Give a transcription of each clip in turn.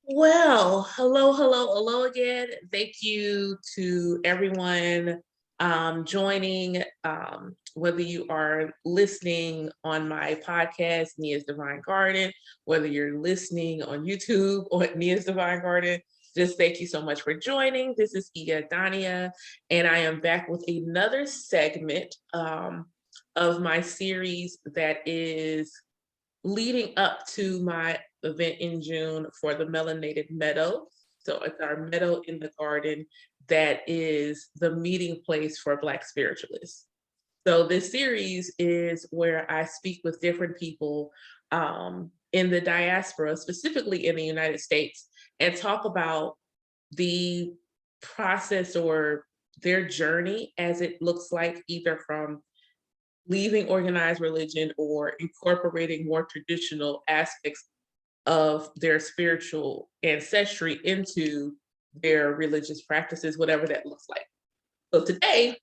Well, hello again. Thank you to everyone joining, whether you are listening on my podcast, Nia's Divine Garden, whether you're listening on YouTube or Nia's Divine Garden. Just thank you so much for joining. This is Iya Dania, and I am back with another segment of my series that is leading up to my event in June for the Melanated Meadow. So it's our meadow in the garden that is the meeting place for Black spiritualists. So this series is where I speak with different people in the diaspora, specifically in the United States, and talk about the process or their journey as it looks like either from leaving organized religion or incorporating more traditional aspects of their spiritual ancestry into their religious practices, whatever that looks like. So today,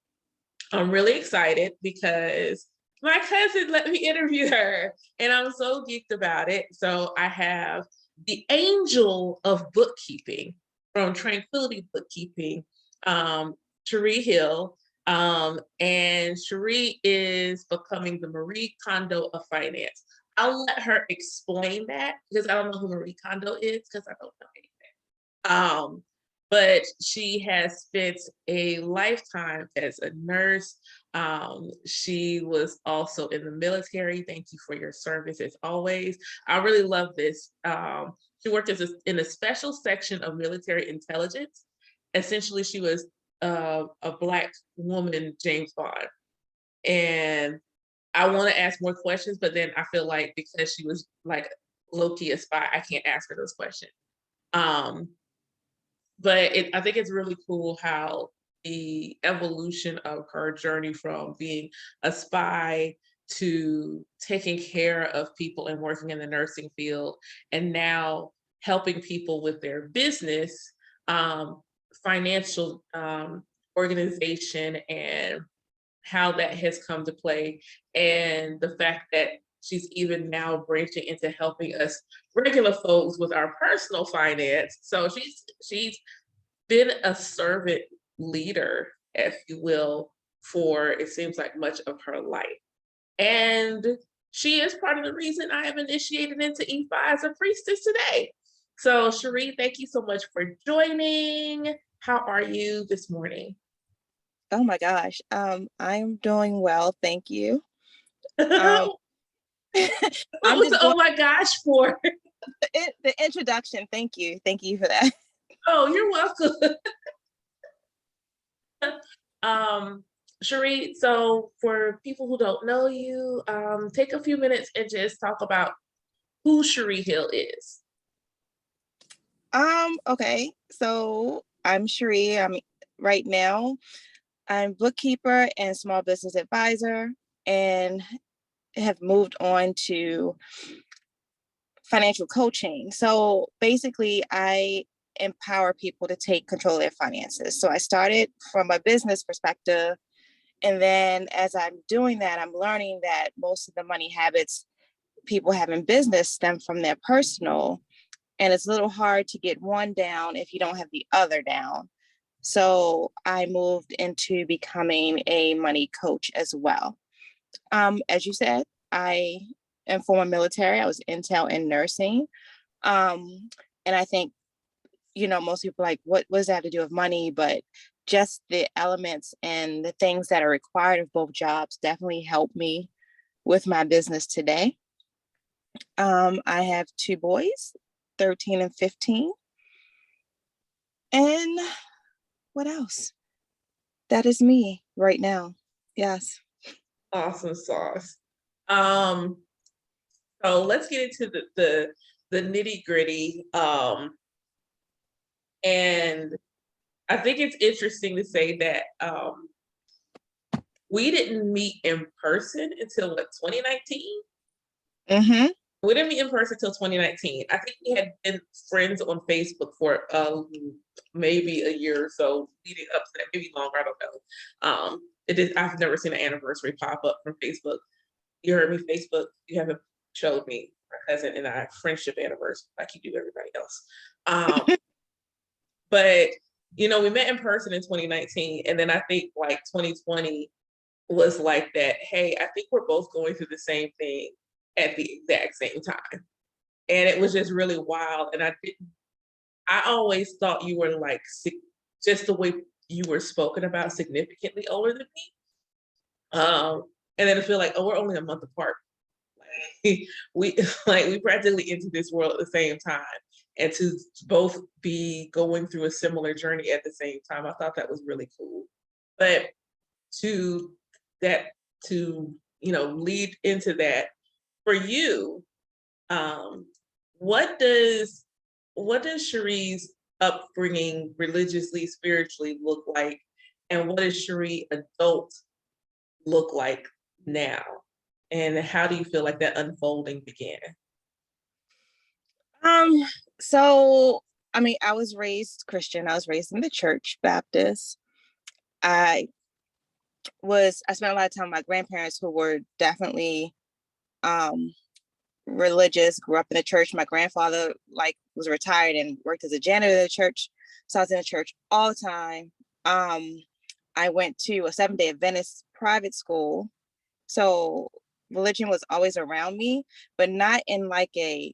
I'm really excited because my cousin let me interview her, and I'm so geeked about it. So I have the angel of bookkeeping from Tranquility Bookkeeping, Cheree Hill. And Cheree is becoming the Marie Kondo of finance. I'll let her explain that because I don't know who Marie Kondo is because I don't know anything. But she has spent a lifetime as a nurse. She was also in the military. Thank you for your service as always. I really love this. She worked in a special section of military intelligence. Essentially, she was a Black woman, James Bond. And I want to ask more questions, but then I feel like because she was like low-key a spy, I can't ask her those questions. Um, I think it's really cool how the evolution of her journey from being a spy to taking care of people and working in the nursing field, and now helping people with their business, um, financial organization, and how that has come to play, and the fact that she's even now branching into helping us regular folks with our personal finance. So she's been a servant leader, if you will, for it seems like much of her life. And she is part of the reason I have initiated into E5 as a priestess today. So Cheree, thank you so much for joining. How are you this morning? Oh my gosh. I'm doing well, thank you. Um, What I'm was just the going oh my gosh for? the introduction. Thank you. Thank you for that. Oh, you're welcome. um, Cheree, so for people who don't know you, take a few minutes and just talk about who Cheree Hill is. Okay. So I'm Cheree. Right now, I'm bookkeeper and small business advisor and have moved on to financial coaching. So basically, I empower people to take control of their finances. So I started from a business perspective. And then as I'm doing that, I'm learning that most of the money habits people have in business stem from their personal. And it's a little hard to get one down if you don't have the other down. So I moved into becoming a money coach as well. As you said, I am former military. I was intel in nursing. And I think, most people are like, what does that have to do with money? But just the elements and the things that are required of both jobs definitely help me with my business today. I have two boys, 13 and 15. And what else? That is me right now. Yes. Awesome sauce. Um, so let's get into the nitty gritty. And I think it's interesting to say that we didn't meet in person until what, 2019? Mm-hmm. We didn't meet in person until 2019. I think we had been friends on Facebook for maybe a year or so leading up to that, maybe longer, I don't know. It is, I've never seen an anniversary pop up from Facebook. You heard me, Facebook, you haven't showed me. my cousin and our friendship anniversary, like you do everybody else. But you know, we met in person in 2019, and then I think like 2020 was like that. Hey, I think we're both going through the same thing at the exact same time, and it was just really wild. And I always thought you were like just the way you were spoken about, significantly older than me. And then I feel like, oh, we're only a month apart. we like we practically entered this world at the same time, and to both be going through a similar journey at the same time, I thought that was really cool. But to that, to lead into that, for you, what does Cheree's upbringing religiously, spiritually look like, and what does Cheree adult look like now? And how do you feel like that unfolding began? So I mean, I was raised Christian. I was raised in the church Baptist. I spent a lot of time with my grandparents, who were definitely religious, grew up in the church. My grandfather was retired and worked as a janitor in the church. So I was in the church all the time. I went to a Seventh-day Adventist private school. So religion was always around me, but not in like a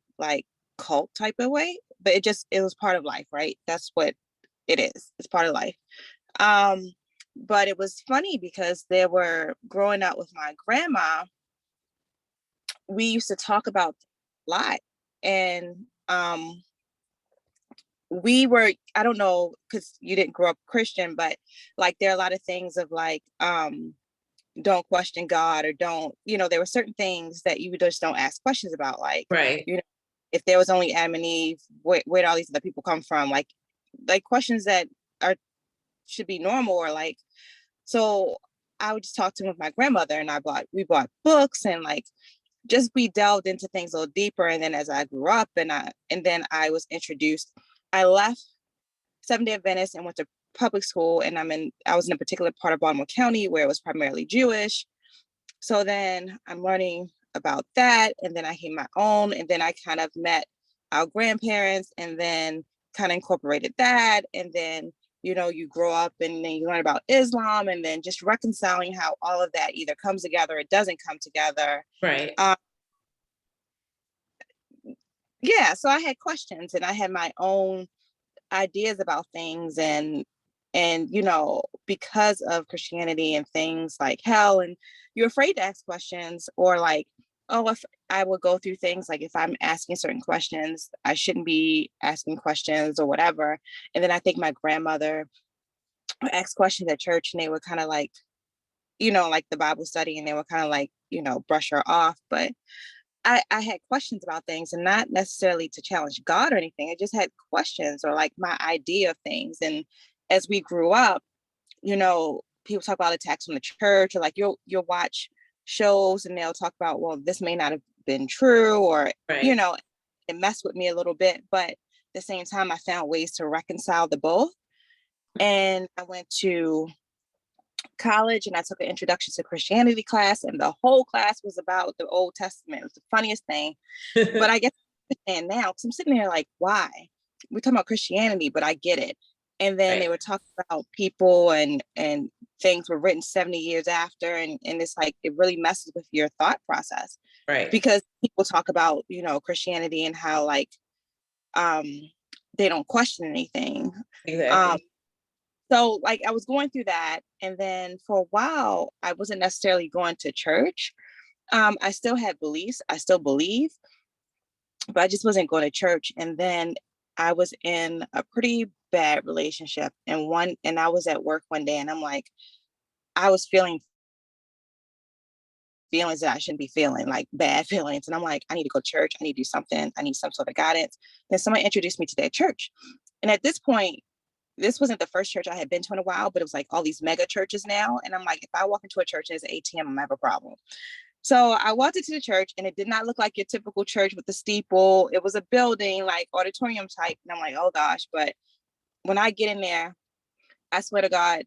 cult type of way, but it was part of life, right? That's what it is. It's part of life. But it was funny because growing up with my grandma, we used to talk about a lot. And I don't know, because you didn't grow up Christian, but like there are a lot of things of like, don't question God, or don't, there were certain things that you just don't ask questions about. Like, Right. If there was only Adam and Eve, where did all these other people come from? Like questions that should be normal, or like, so I would just talk to him with my grandmother, and we bought books, and like, just we delved into things a little deeper. And then as I grew up, and then I was introduced, I left Seventh-day Adventist and went to public school, and I was in a particular part of Baltimore County where it was primarily Jewish. So then I'm learning about that, and then I came my own, and then I kind of met our grandparents, and then kind of incorporated that, and then you grow up, and then you learn about Islam, and then just reconciling how all of that either comes together or doesn't come together. Right. Yeah, so I had questions, and I had my own ideas about things, and because of Christianity and things like hell, and you're afraid to ask questions, or like, oh, if I would go through things like, if I'm asking certain questions, I shouldn't be asking questions or whatever. And then I think my grandmother would ask questions at church, and they were kind of like, like the Bible study, and they were kind of like, brush her off. But I had questions about things, and not necessarily to challenge God or anything. I just had questions, or like my idea of things. And as we grew up, people talk about attacks from the church, or like you'll watch shows and they'll talk about, well, this may not have been true, or, Right. It messed with me a little bit. But at the same time, I found ways to reconcile the both. And I went to college, and I took an introduction to Christianity class, and the whole class was about the Old Testament. It was the funniest thing. But I guess I understand now, because I'm sitting there like, why? We're talking about Christianity, but I get it. And then Right. they were talking about people, and things were written 70 years after, and it's like, it really messes with your thought process. Right. Because people talk about, Christianity, and how like they don't question anything. Exactly. So like I was going through that, and then for a while I wasn't necessarily going to church. I still had beliefs, I still believe, but I just wasn't going to church. And then I was in a pretty bad relationship, and I was at work one day, and I'm like, I was feeling feelings that I shouldn't be feeling, like bad feelings. And I'm like, I need to go to church. I need to do something. I need some sort of guidance. Then someone introduced me to that church. And at this point, this wasn't the first church I had been to in a while, but it was like all these mega churches now. And I'm like, if I walk into a church and there's an ATM, I'm gonna have a problem. So I walked into the church, and it did not look like your typical church with the steeple. It was a building, like auditorium type. And I'm like, oh gosh. But when I get in there, I swear to God,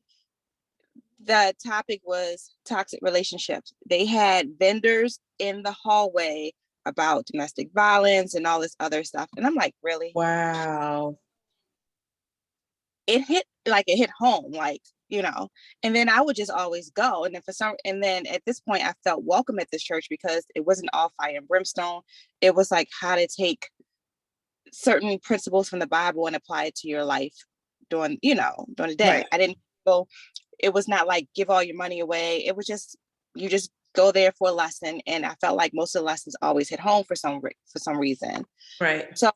the topic was toxic relationships. They had vendors in the hallway about domestic violence and all this other stuff. And I'm like, really? Wow. It hit home, like, and then I would just always go. And then at this point I felt welcome at this church because it wasn't all fire and brimstone. It was like how to take certain principles from the Bible and apply it to your life during the day. Right. I didn't go, it was not like give all your money away. It was just, you just go there for a lesson. And I felt like most of the lessons always hit home for some reason. Right. So,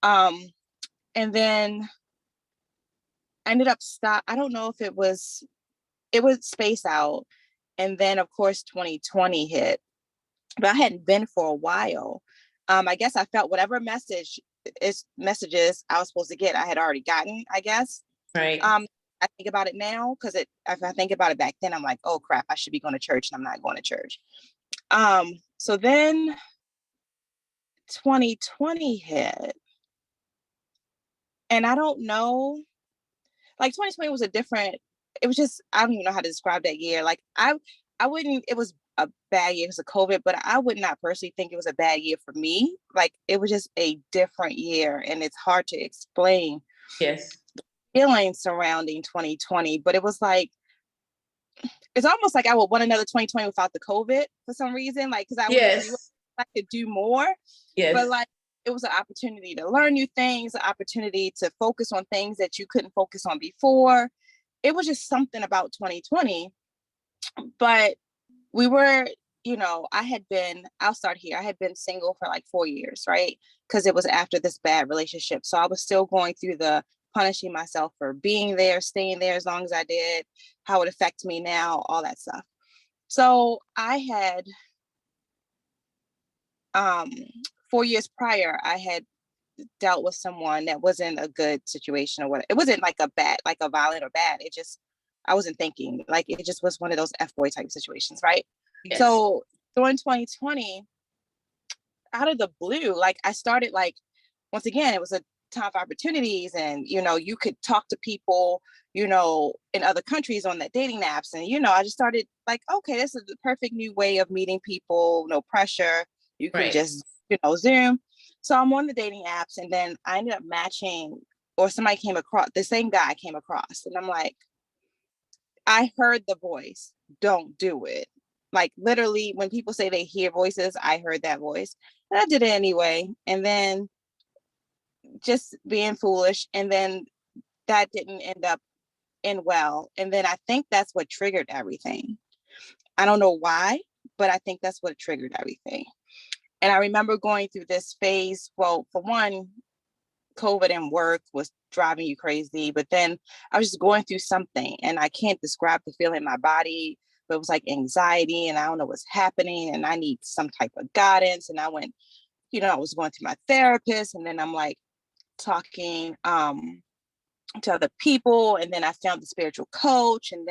and then I ended up I don't know if it was space out. And then of course 2020 hit, but I hadn't been for a while. I guess I felt whatever messages I was supposed to get, I had already gotten, I guess. Right. I think about it now because if I think about it back then, I'm like, oh crap, I should be going to church and I'm not going to church. So then 2020 hit, and I don't know, like 2020 was it was just, I don't even know how to describe that year. Like I wouldn't, it was a bad year because of COVID, but I would not personally think it was a bad year for me. Like it was just a different year, and it's hard to explain Yes. feelings surrounding 2020, but it was like, it's almost like I would want another 2020 without the COVID for some reason, like, because Yes. I could do more, but Yes. like, it was an opportunity to learn new things, an opportunity to focus on things that you couldn't focus on before. It was just something about 2020. But we were, I'll start here. I had been single for like 4 years, right? Because it was after this bad relationship. So I was still going through the punishing myself for being there, staying there as long as I did, how it affects me now, all that stuff. So I had, 4 years prior, I had dealt with someone that wasn't a good situation or what. It wasn't like a violent or bad. It just, I wasn't thinking, like, it just was one of those F-boy type situations, right? Yes. So during 2020, out of the blue, like I started, like, once again, it was a time of opportunities, and you could talk to people in other countries on that dating apps, and I just started like, okay, this is the perfect new way of meeting people, no pressure, you can Right. just Zoom. So I'm on the dating apps, and then I ended up matching, or somebody came across, the same guy came across, and I'm like, I heard the voice, don't do it. Like literally when people say they hear voices, I heard that voice. And I did it anyway. And then just being foolish. And then that didn't end up in well. And then I think that's what triggered everything. I don't know why, but I think that's what triggered everything. And I remember going through this phase. Well, for one, COVID and work was driving you crazy, but then I was just going through something, and I can't describe the feeling in my body, but it was like anxiety, and I don't know what's happening, and I need some type of guidance. And I went, I was going to my therapist, and then I'm like talking to other people, and then I found the spiritual coach, and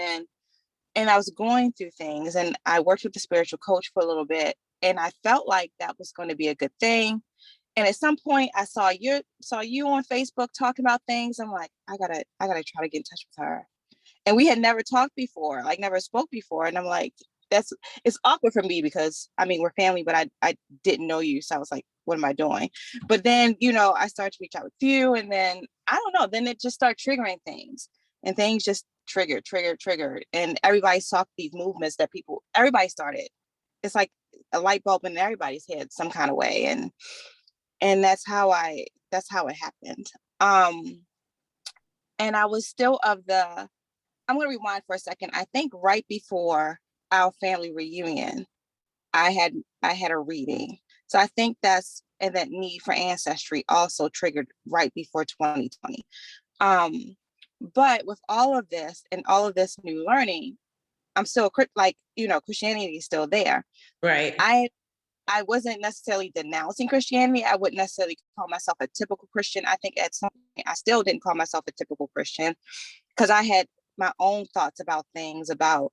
I was going through things, and I worked with the spiritual coach for a little bit, and I felt like that was going to be a good thing. And at some point I saw you on Facebook talking about things. I'm like, I gotta try to get in touch with her. And we had never talked before, like never spoke before. And I'm like, it's awkward for me because I mean, we're family, but I didn't know you. So I was like, what am I doing? But then, I started to reach out with you, and then I don't know, then it just started triggering things, and things just triggered. And everybody saw these movements that everybody started. It's like a light bulb in everybody's head some kind of way. And that's how it happened. And I was still I'm going to rewind for a second. I think right before our family reunion, I had a reading. So I think and that need for ancestry also triggered right before 2020. But with all of this and all of this new learning, I'm still like, Christianity is still there. Right. I wasn't necessarily denouncing Christianity. I wouldn't necessarily call myself a typical Christian. I think at some point I still didn't call myself a typical Christian because I had my own thoughts about things about,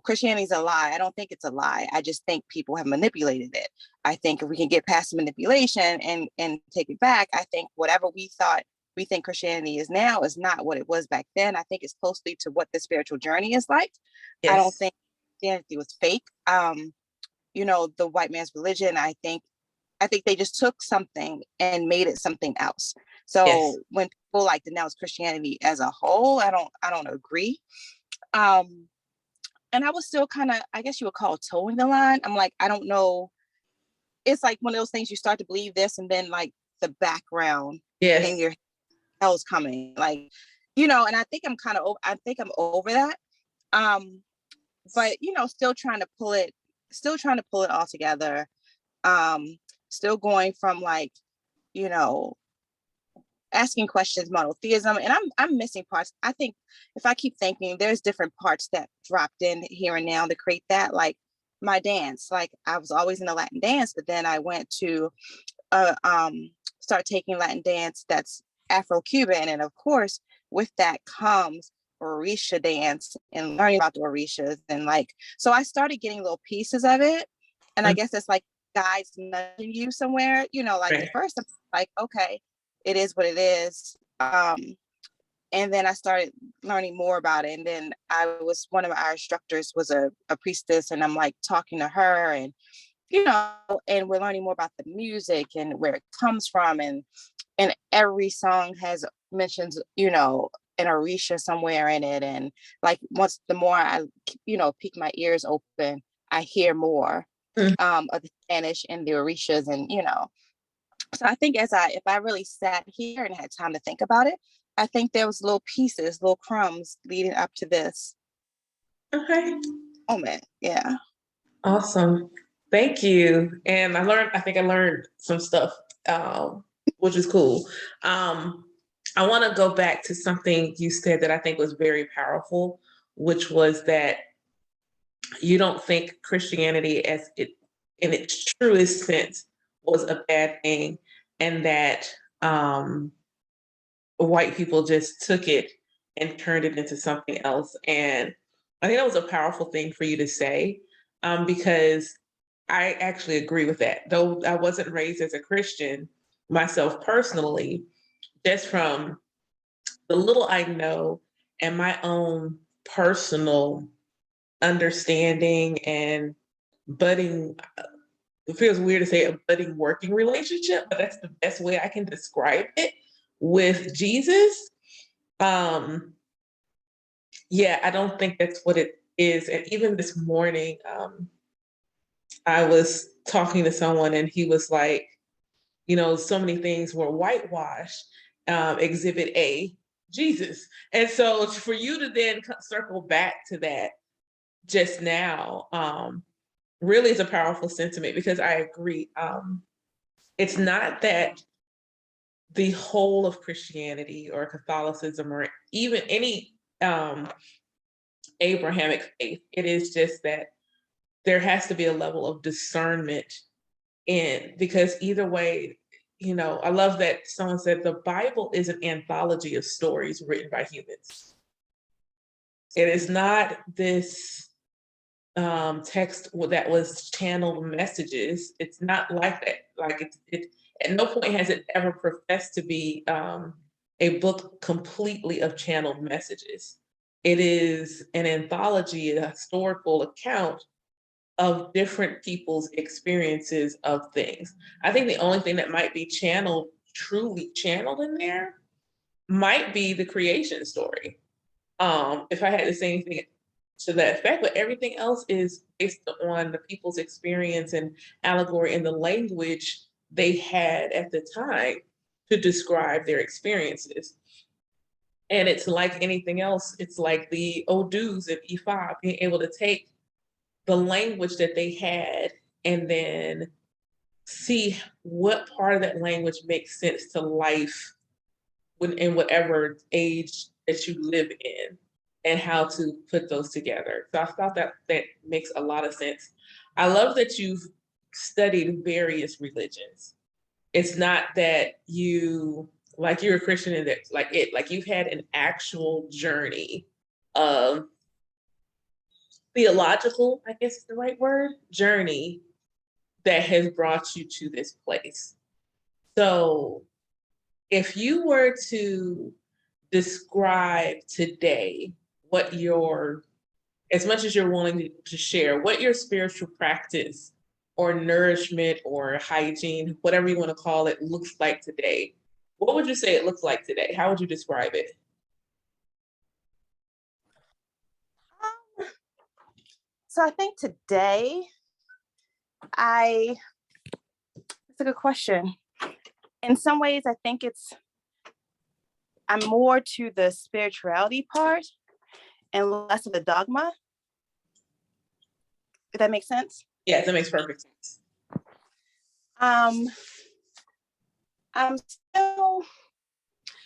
Christianity's a lie. I don't think it's a lie. I just think people have manipulated it. I think if we can get past the manipulation and take it back, I think whatever we think Christianity is now is not what it was back then. I think it's closely to what the spiritual journey is like. I don't Yes. think Christianity was fake. the white man's religion. I think they just took something and made it something else. Yes. So when people like denounce Christianity as a whole, I don't agree. Um, and I was still kind of, I guess you would call towing the line. I'm like, I don't know. It's like one of those things you start to believe this, and then like the background in Yes. your hell's coming, like, and I think I'm over that. Um, but still trying to pull it all together. Um, Still going from like, you know, asking questions, monotheism, and I'm missing parts. I think if I keep thinking, there's different parts that dropped in here and now to create that. Like my dance, like I was always in a Latin dance, but then I went to start taking Latin dance that's Afro-Cuban, and of course, with that comes Orisha dance and learning about the Orishas, and like so I started getting little pieces of it, and I Mm, guess it's like guides nudging you somewhere. Like at right. first I'm like, okay, it is what it is. And then I started learning more about it. And then one of our instructors was a priestess, and I'm like talking to her, and and we're learning more about the music and where it comes from, and every song has mentions, an Orisha somewhere in it. And like once the more I, peek my ears open, I hear more Mm. of the Spanish and the Orishas, and so I think if I really sat here and had time to think about it, I think there was little pieces, little crumbs leading up to this Okay. moment. Yeah. Awesome. Thank you. And I think I learned some stuff, which is cool. Um, I want to go back to something you said that I think was very powerful, which was that you don't think Christianity as it in its truest sense was a bad thing, and that white people just took it and turned it into something else. And I think that was a powerful thing for you to say, because I actually agree with that. Though I wasn't raised as a Christian myself personally, just from the little I know and my own personal understanding and budding, it feels weird to say a budding working relationship, but that's the best way I can describe it with Jesus. Um, yeah, I don't think that's what it is. And even this morning, I was talking to someone and he was like, so many things were whitewashed. Exhibit A, Jesus. And so for you to then circle back to that just now, really is a powerful sentiment because I agree. It's not that the whole of Christianity or Catholicism or even any Abrahamic faith, it is just that there has to be a level of discernment in, because either way, I love that someone said the Bible is an anthology of stories written by humans. It is not this text that was channeled messages. It's not like that. Like it at no point has it ever professed to be a book completely of channeled messages. It is an anthology, a historical account of different people's experiences of things. I think the only thing that might be channeled, truly channeled in there, might be the creation story. If I had to say anything to that effect, but everything else is based on the people's experience and allegory and the language they had at the time to describe their experiences. And it's like anything else, it's like the Odus and Ifa being able to take the language that they had and then see what part of that language makes sense to life in whatever age that you live in, and how to put those together. So I thought that makes a lot of sense. I love that you've studied various religions. It's not that you're a Christian and that like you've had an actual journey of theological, I guess is the right word, journey that has brought you to this place. So if you were to describe today what as much as you're willing to share, what your spiritual practice or nourishment or hygiene, whatever you want to call it, looks like today? What would you say it looks like today? How would you describe it? So I think today, it's a good question. In some ways, I think I'm more to the spirituality part and less of the dogma. If that makes sense? Yes, that makes perfect sense. I'm still,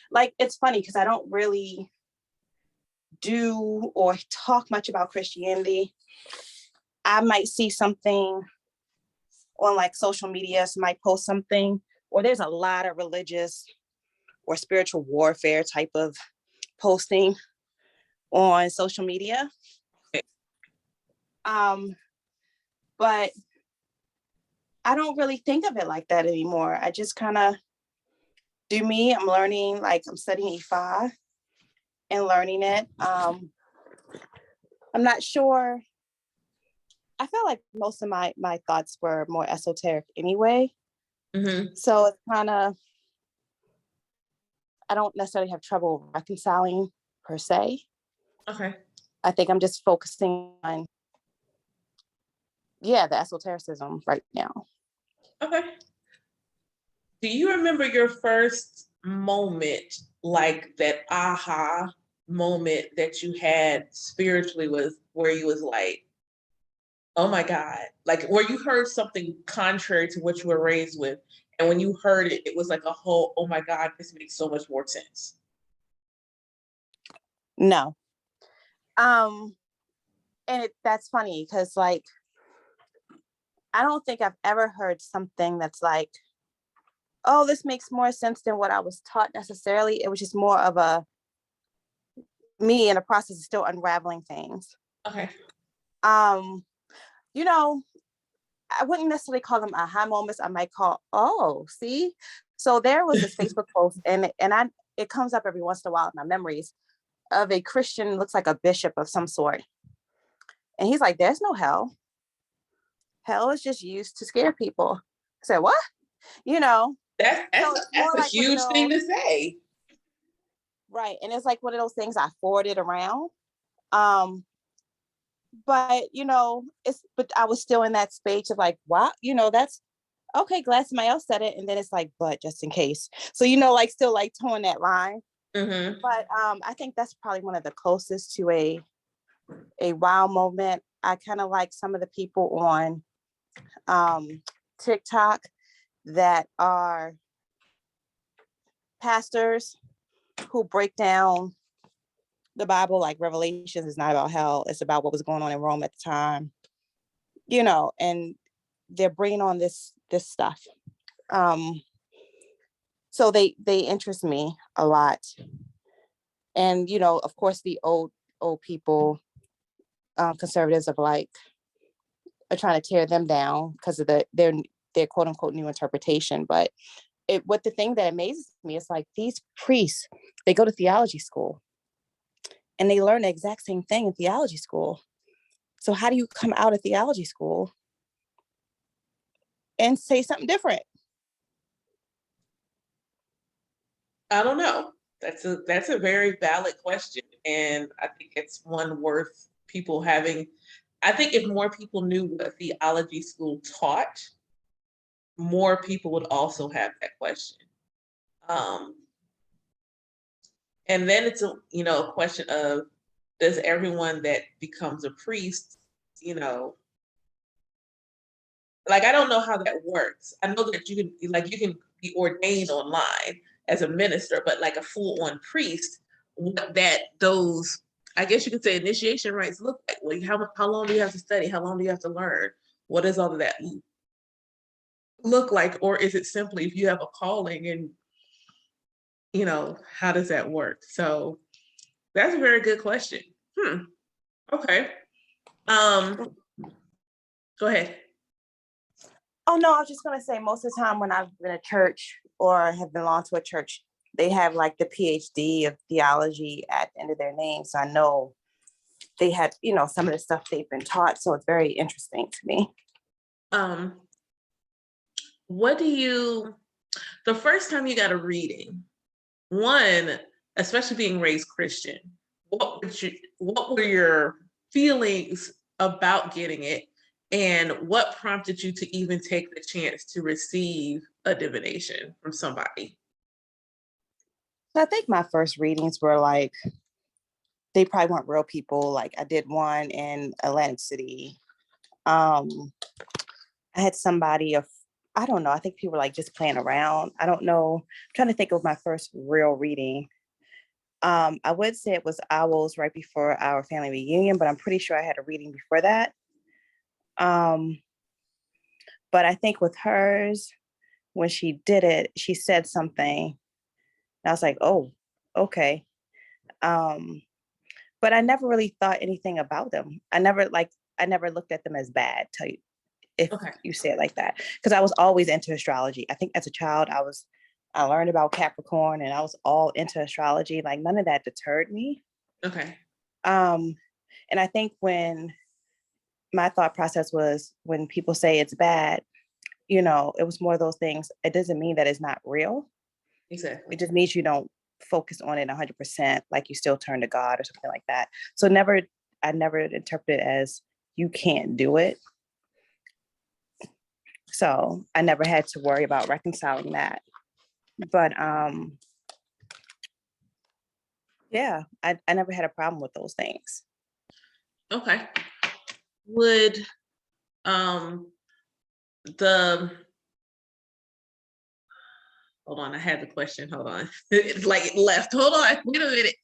like, it's funny because I don't really do or talk much about Christianity. I might see something on like social media, somebody post something, or there's a lot of religious or spiritual warfare type of posting on social media. But I don't really think of it like that anymore. I just kind of do me. I'm learning, like I'm studying Ifa and learning it. I'm not sure. I feel like most of my thoughts were more esoteric anyway. Mm-hmm. So it's kind of, I don't necessarily have trouble reconciling per se. Okay. I think I'm just focusing on, the esotericism right now. Okay. Do you remember your first moment, like that aha moment that you had spiritually, was where you was like, oh my God, like where you heard something contrary to what you were raised with. And when you heard it, it was like a whole, oh my God, this makes so much more sense. No. And that's funny because like, I don't think I've ever heard something that's like, oh, this makes more sense than what I was taught necessarily. It was just more of a me in the process of still unraveling things. Okay. You know, I wouldn't necessarily call them aha moments. I might call, oh, see. So there was this Facebook post, and it comes up every once in a while in my memories of a Christian, looks like a bishop of some sort. And he's like, there's no hell. Hell is just used to scare people. I said, what? You know, That's so that's it's more that's a like one of huge thing to those, say. right. And it's like one of those things I forwarded around. But but I was still in that space of like, wow, that's okay, glad somebody else said it. And then it's like, but just in case. So, like still like towing that line. Mm-hmm. But I think that's probably one of the closest to a wow moment. I kind of like some of the people on TikTok that are pastors who break down the Bible, like Revelations is not about hell. It's about what was going on in Rome at the time, and they're bringing on this stuff. So they interest me a lot. And, of course, the old people, conservatives are trying to tear them down because of their quote unquote new interpretation. But the thing that amazes me is like these priests, they go to theology school and they learn the exact same thing in theology school. So how do you come out of theology school and say something different? I don't know. That's a very valid question, and I think it's one worth people having. I think if more people knew what theology school taught, more people would also have that question. Um, and then it's a question of, does everyone that becomes a priest, you know, like I don't know how that works. I know that you can be ordained online as a minister, but like a full-on priest, what that those I guess you could say initiation rites look like. Like how long do you have to study? How long do you have to learn? What does all of that look like? Or is it simply if you have a calling and how does that work? So that's a very good question. Okay. Um, Go ahead. Oh, no, I was just going to say most of the time when I've been at church or have belonged to a church, they have like the PhD of theology at the end of their name. So I know they had, some of the stuff they've been taught. So it's very interesting to me. Um, what do you, the first time you got a reading, one, especially being raised Christian, what were your feelings about getting it? And what prompted you to even take the chance to receive a divination from somebody? So I think my first readings were like, they probably weren't real people. Like I did one in Atlantic City. I had somebody of, I don't know, I think people were like just playing around. I don't know. I'm trying to think of my first real reading. I would say it was Owls right before our family reunion, but I'm pretty sure I had a reading before that. But I think with hers, when she did it, she said something. I was like, oh, okay. But I never really thought anything about them. I never looked at them as bad, tell you if Okay. you say it like that. Because I was always into astrology. I think as a child, I learned about Capricorn and I was all into astrology. Like none of that deterred me. Okay. And I think when my thought process was when people say it's bad, it was more of those things. It doesn't mean that it's not real. Exactly. It just means you don't focus on it 100%, like you still turn to God or something like that. So I never interpret it as you can't do it. So I never had to worry about reconciling that. But yeah, I never had a problem with those things. Okay. Would the hold on, I had the question. Hold on. It's like it left. Hold on. Wait a minute.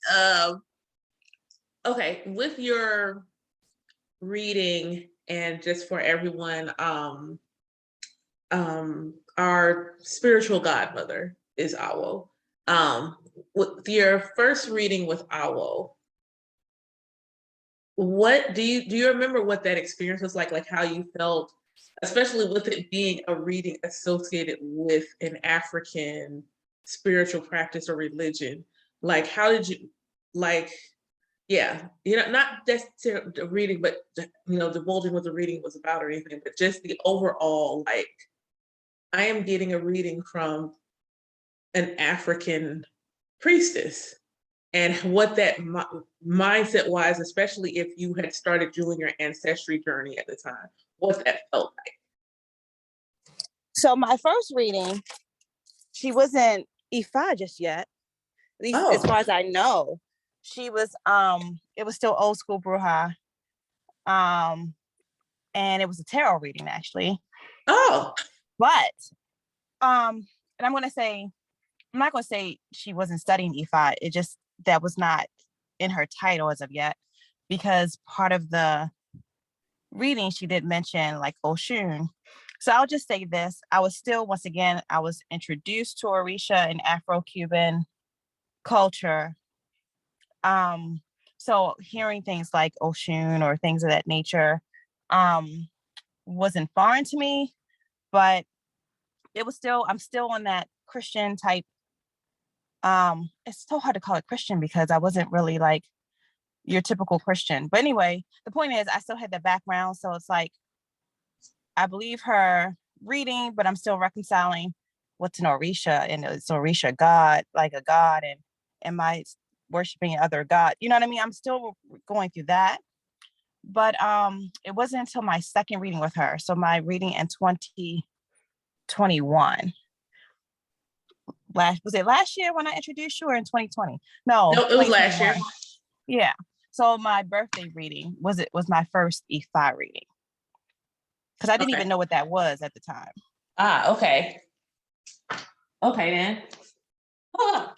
Okay, with your reading and just for everyone, our spiritual godmother is Awo. With your first reading with Awo, what do you remember what that experience was like how you felt, especially with it being a reading associated with an African spiritual practice or religion? Like, how did you, like, yeah, not just the reading, but divulging what the reading was about or anything, but just the overall, like, I am getting a reading from an African priestess, and what that mindset wise, especially if you had started doing your ancestry journey at the time, what that felt like. So my first reading, she wasn't Ifa just yet, at least as far Oh, as I know. She was it was still old school Bruja. And it was a tarot reading actually. oh, But and I'm not gonna say she wasn't studying Ifa. It just that was not in her title as of yet, because part of the reading she did mention like Oshun. So I'll just say this. I was still, once again, I was introduced to Orisha and Afro-Cuban culture. So hearing things like Oshun or things of that nature wasn't foreign to me, but I'm still on that Christian type. It's so hard to call it Christian because I wasn't really like your typical Christian. But anyway, the point is I still had the background. So it's like I believe her reading, but I'm still reconciling what's an Orisha, and it's Orisha God, like a God, and am I worshiping other God? You know what I mean? I'm still going through that. But it wasn't until my second reading with her. So my reading in 2021. Was it last year when I introduced you, or in 2020? No, no, it was last year. 2021. Yeah. So my birthday reading was my first Ifa reading, because I didn't Okay. even know what that was at the time. Ah, okay. Okay, then. Oh,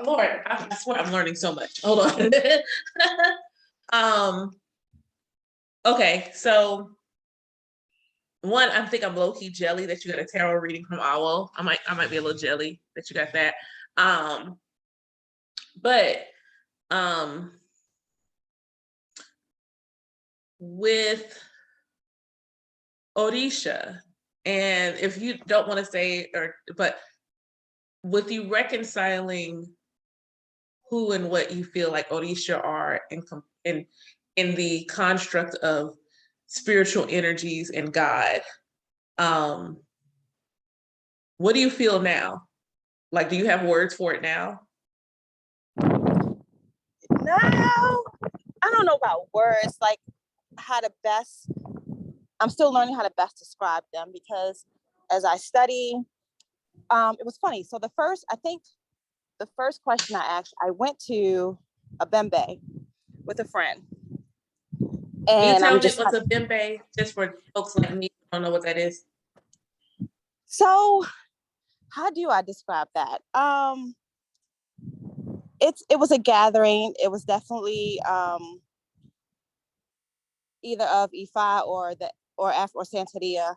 Lord, I swear I'm learning so much. Hold on. Okay, so one, I think I'm low-key jelly that you got a tarot reading from Owl. I might be a little jelly that you got that. But with Orisha, and if you don't want to say, but with you reconciling who and what you feel like Orisha are in the construct of spiritual energies and God, What do you feel now? Like, do you have words for it now? No, I don't know about words, like how to best, I'm still learning how to best describe them, because as I study, it was funny. So I think the first question I went to a Bembe with a friend. Can you And tell me what's a Bembe, just for folks like me who don't know what that is? So how do I describe that? It was a gathering. It was definitely either of Ifa or Santeria.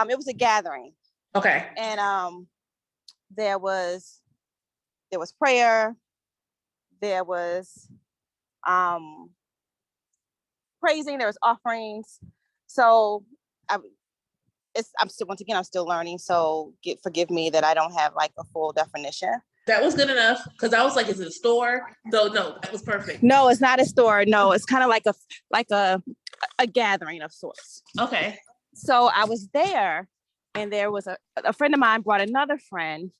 It was a gathering. Okay. And there was prayer, there was praising, there was offerings. So I'm still learning. So forgive me that I don't have like a full definition. That was good enough, because I was like, is it a store? So no, that was perfect. No, it's not a store. No, it's kind of like a gathering of sorts. Okay. So I was there, and there was a friend of mine brought another friend,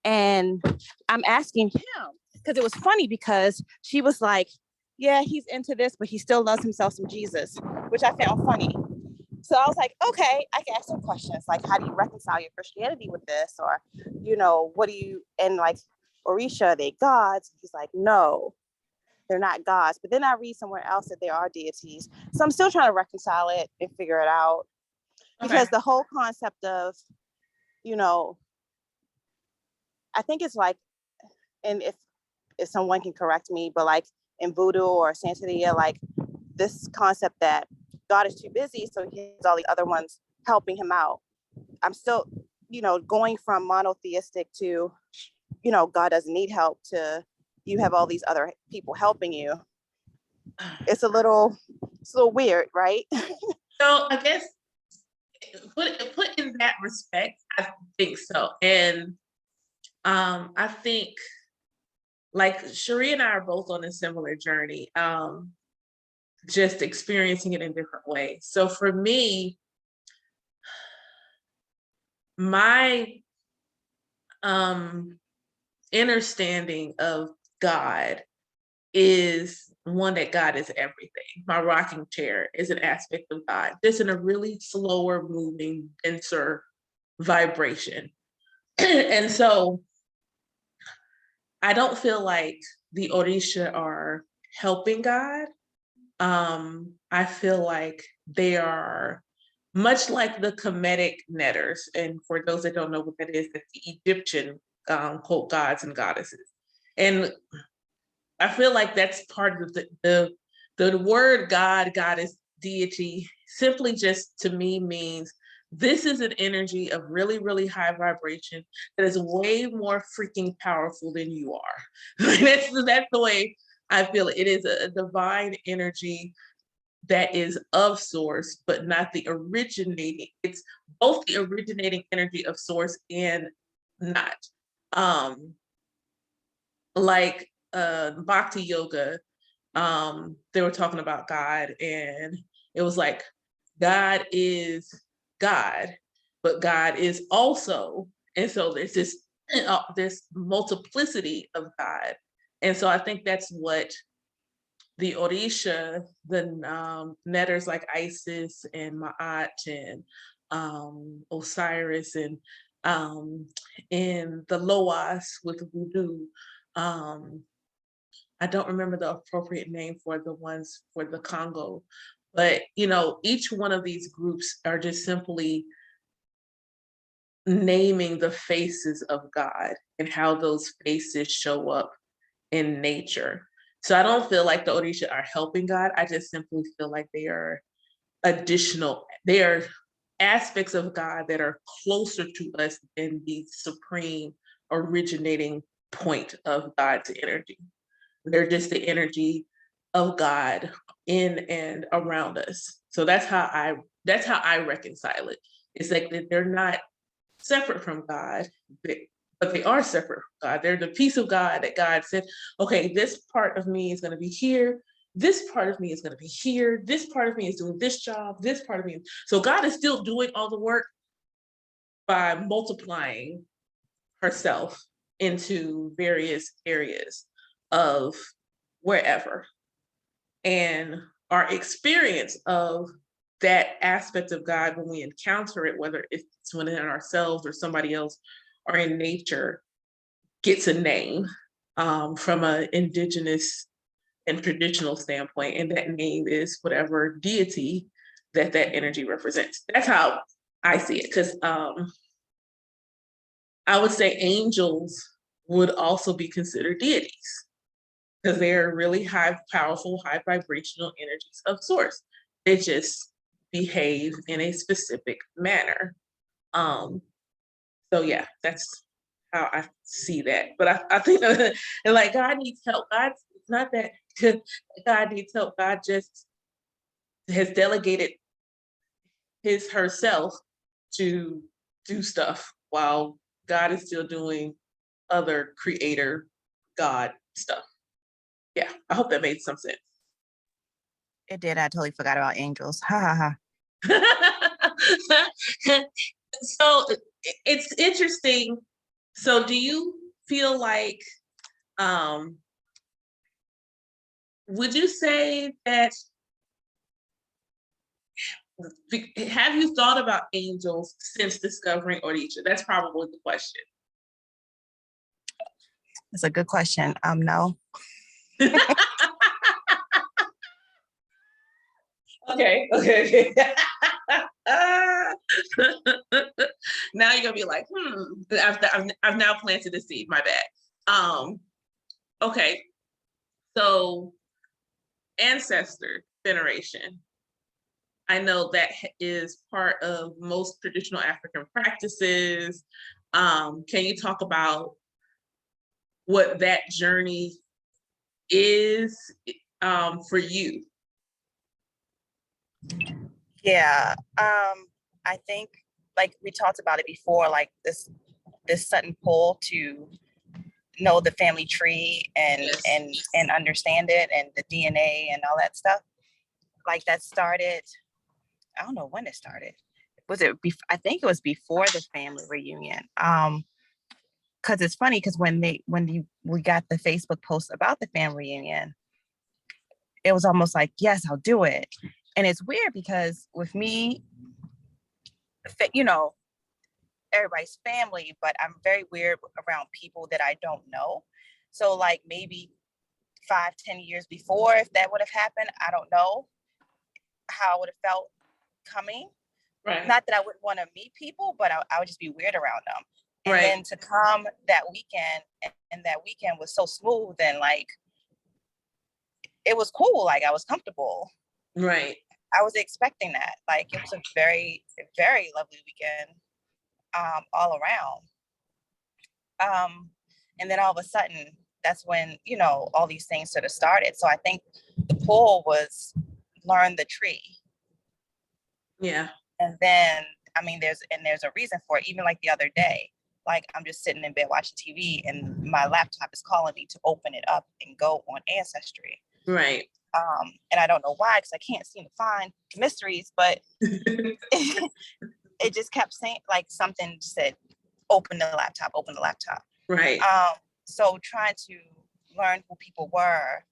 and I'm asking him, because it was funny, because she was like, yeah, he's into this, but he still loves himself some Jesus, which I found funny. So I was like, okay, I can ask some questions, like, how do you reconcile your Christianity with this? Or, what do you, and like, Orisha, are they gods? He's like, no, they're not gods. But then I read somewhere else that they are deities. So I'm still trying to reconcile it and figure it out. Because the whole concept of, I think it's like, and if someone can correct me, but like in Voodoo or Santeria, like this concept that God is too busy, so he has all the other ones helping him out. I'm still, going from monotheistic to, God doesn't need help, to you have all these other people helping you. It's a little weird, right? So I guess put in that respect, I think so. And I think like Cheree and I are both on a similar journey, just experiencing it in different ways. So for me, my understanding of God is one that God is everything. My rocking chair is an aspect of God, just in a really slower moving, denser vibration. And so I don't feel like the Orisha are helping God. I feel like they are much like the Kemetic netters. And for those that don't know what that is, that's the Egyptian quote gods and goddesses. And I feel like that's part of the word God, goddess, deity, simply just to me means this is an energy of really, really high vibration that is way more freaking powerful than you are. that's the way I feel it. It is a divine energy that is of source, but not the originating. It's both the originating energy of source and not. Like Bhakti Yoga, they were talking about God, and it was like, God is God, but God is also, and so there's this multiplicity of God. And so I think that's what the Orisha, the netters like Isis and Ma'at and Osiris and the Loas with Voodoo. I don't remember the appropriate name for the ones for the Congo, but each one of these groups are just simply naming the faces of God and how those faces show up in nature. So I don't feel like the Orisha are helping God. I just simply feel like they are aspects of God that are closer to us than the supreme originating point of God's energy. They're just the energy of God in and around us. So that's how I reconcile it. It's like that they're not separate from God, but they are separate from God. They're the piece of God that God said, okay, this part of me is going to be here. This part of me is going to be here. This part of me is doing this job. This part of me. So God is still doing all the work, by multiplying herself into various areas of wherever. And our experience of that aspect of God when we encounter it, whether it's within ourselves or somebody else or in nature, gets a name from an indigenous and traditional standpoint. And that name is whatever deity that energy represents. That's how I see it. Because I would say angels would also be considered deities because they're really high, powerful, high vibrational energies of source. They just behave in a specific manner. So yeah, that's how I see that. But I think that, and like God needs help. It's not that God needs help. God just has delegated herself to do stuff while God is still doing other creator God stuff. Yeah, I hope that made some sense. It did. I totally forgot about angels. Ha ha ha. So it's interesting. So do you feel like, would you say that, have you thought about angels since discovering Orisha? That's probably the question. That's a good question. No. Okay. Now you're gonna be like, I've now planted the seed. My bad. Okay. So ancestor veneration. I know that is part of most traditional African practices. Can you talk about what that journey is for you? Yeah. I think like we talked about it before, like this sudden pull to know the family tree and Yes. and understand it and the DNA and all that stuff. Like that started, I don't know when it started. Was it I think it was before the family reunion. Because it's funny because when we got the Facebook post about the family reunion, it was almost like, yes, I'll do it. And it's weird because with me, you know, everybody's family, but I'm very weird around people that I don't know. So like maybe 5-10 years before, if that would have happened, I don't know how I would have felt coming. Right. Not that I wouldn't want to meet people, but I would just be weird around them. And right. then to come that weekend, and that weekend was so smooth and like, it was cool. Like I was comfortable. Right. I was expecting that. Like it was a very, very lovely weekend all around. And then all of a sudden, that's when, you know, all these things sort of started. So I think the pull was learn the tree. Yeah. And then, I mean, there's a reason for it. Even like the other day, like I'm just sitting in bed watching TV and my laptop is calling me to open it up and go on Ancestry. Right. And I don't know why, because I can't seem to find mysteries, but it just kept saying, like something said, open the laptop. Right. So trying to learn who people were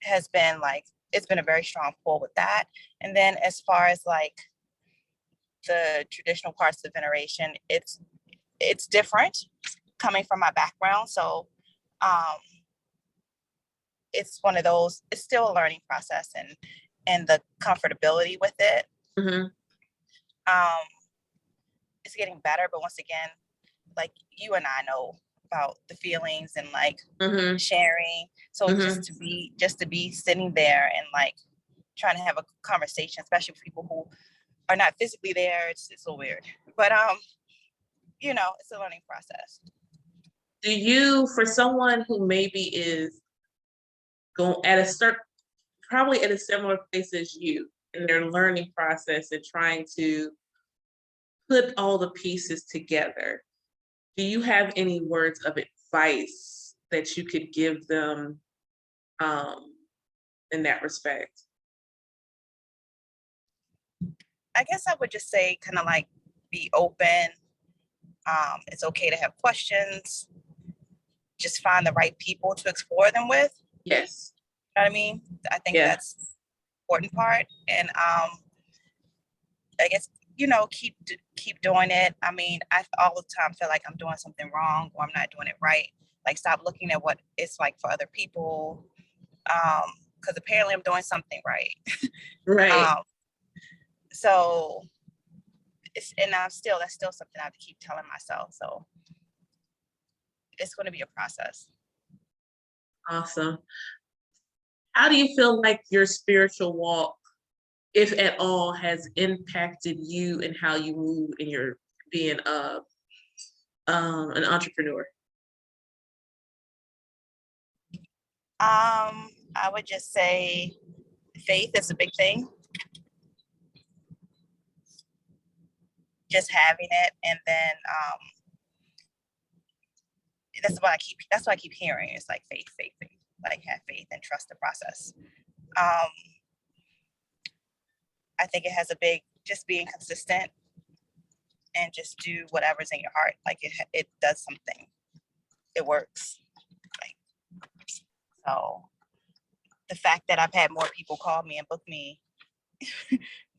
has been like, it's been a very strong pull with that. And then as far as like the traditional parts of veneration, it's different coming from my background. So it's one of those, it's still a learning process and the comfortability with it. Mm-hmm. It's getting better, but once again, like you and I know about the feelings and like mm-hmm. sharing. So mm-hmm. just to be sitting there and like trying to have a conversation, especially with people who are not physically there, it's a little weird. But you know, it's a learning process. Do you, for someone who maybe is going at a certain, probably at a similar place as you in their learning process and trying to put all the pieces together, do you have any words of advice that you could give them in that respect? I guess I would just say kind of like be open. It's okay to have questions. Just find the right people to explore them with. Yes. You know what I mean? I think that's the important part. And I guess, keep doing it. I mean, I all the time feel like I'm doing something wrong or I'm not doing it right. Like, stop looking at what it's like for other people. Because apparently I'm doing something right. Right. So that's still something I have to keep telling myself. So it's going to be a process. Awesome. How do you feel like your spiritual walk, if at all, has impacted you and how you move in your being an entrepreneur? I would just say faith is a big thing. Just having it, and then that's what I keep hearing. It's like faith, like have faith and trust the process. I think it has a big, just being consistent and just do whatever's in your heart. Like it does something. It works. So the fact that I've had more people call me and book me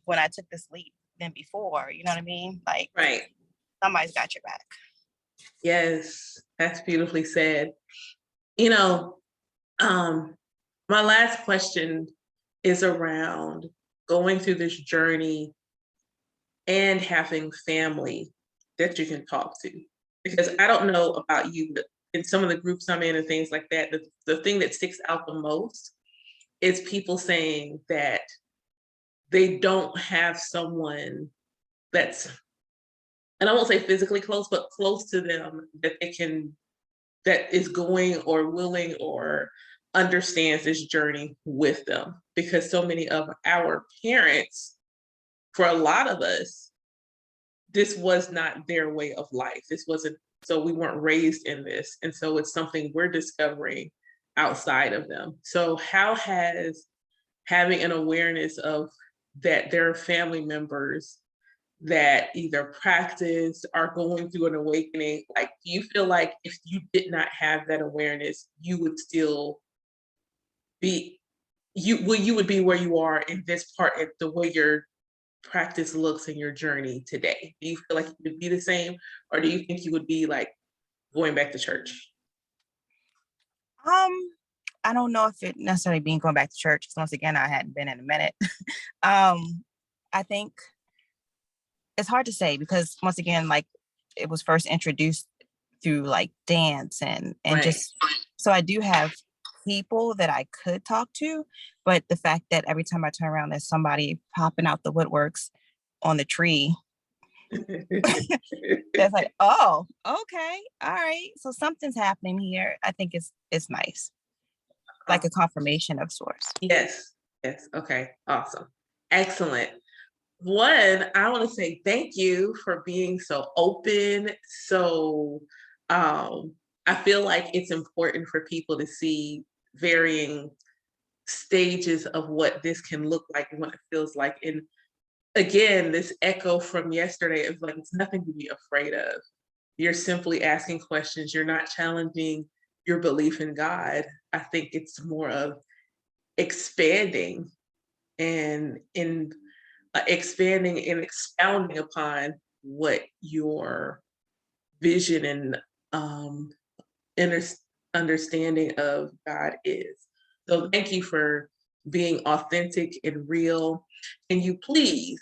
when I took this leap than before, you know what I mean? Like, right. Somebody's got your back. Yes, that's beautifully said. My last question is around going through this journey and having family that you can talk to. Because I don't know about you, but in some of the groups I'm in and things like that, the thing that sticks out the most is people saying that they don't have someone that's, and I won't say physically close, but close to them that is going or willing or understands this journey with them. Because so many of our parents, for a lot of us, this was not their way of life. So we weren't raised in this. And so it's something we're discovering outside of them. So how has having an awareness of that there are family members that either practice are going through an awakening, like, do you feel like if you did not have that awareness, you would still be, you would be where you are in this part, the way your practice looks in your journey today? Do you feel like you would be the same, or do you think you would be like going back to church? I don't know if it necessarily being going back to church, because once again, I hadn't been in a minute. I think it's hard to say, because once again, like, it was first introduced through like dance and Right. just, so I do have people that I could talk to, but the fact that every time I turn around, there's somebody popping out the woodworks on the tree. That's like, oh, okay, all right. So something's happening here. I think it's nice, like a confirmation of sorts. Yes. Yes. Okay. Awesome. Excellent. One, I want to say thank you for being so open. So I feel like it's important for people to see varying stages of what this can look like and what it feels like. And again, this echo from yesterday is like, it's nothing to be afraid of. You're simply asking questions. You're not challenging your belief in God. I think it's more of expanding and expanding and expounding upon what your vision and understanding of God is. So thank you for being authentic and real. And you please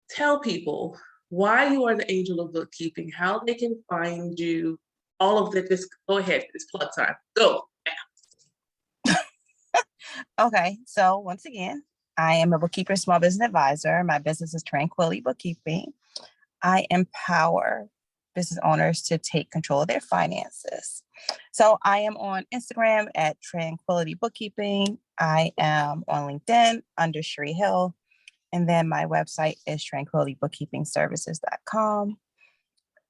tell people why you are the angel of bookkeeping, how they can find you, all of that. Just go ahead, it's plug time. Go. Okay, so once again, I am a bookkeeper and small business advisor. My business is Tranquility Bookkeeping. I empower business owners to take control of their finances. So I am on Instagram at Tranquility Bookkeeping. I am on LinkedIn under Cheree Hill. And then my website is tranquilitybookkeepingservices.com.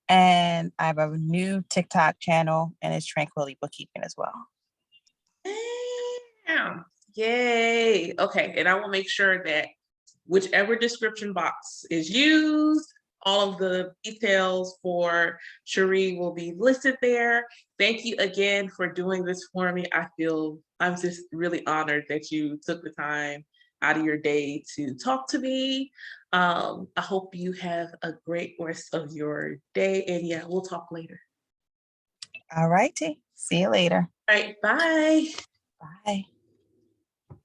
And I have a new TikTok channel, and it's Tranquility Bookkeeping as well. Damn. Yay. Okay. And I will make sure that whichever description box is used, all of the details for Cheree will be listed there. Thank you again for doing this for me. I'm just really honored that you took the time out of your day to talk to me. I hope you have a great rest of your day. And yeah, we'll talk later. All righty. See you later. All right, bye. Bye.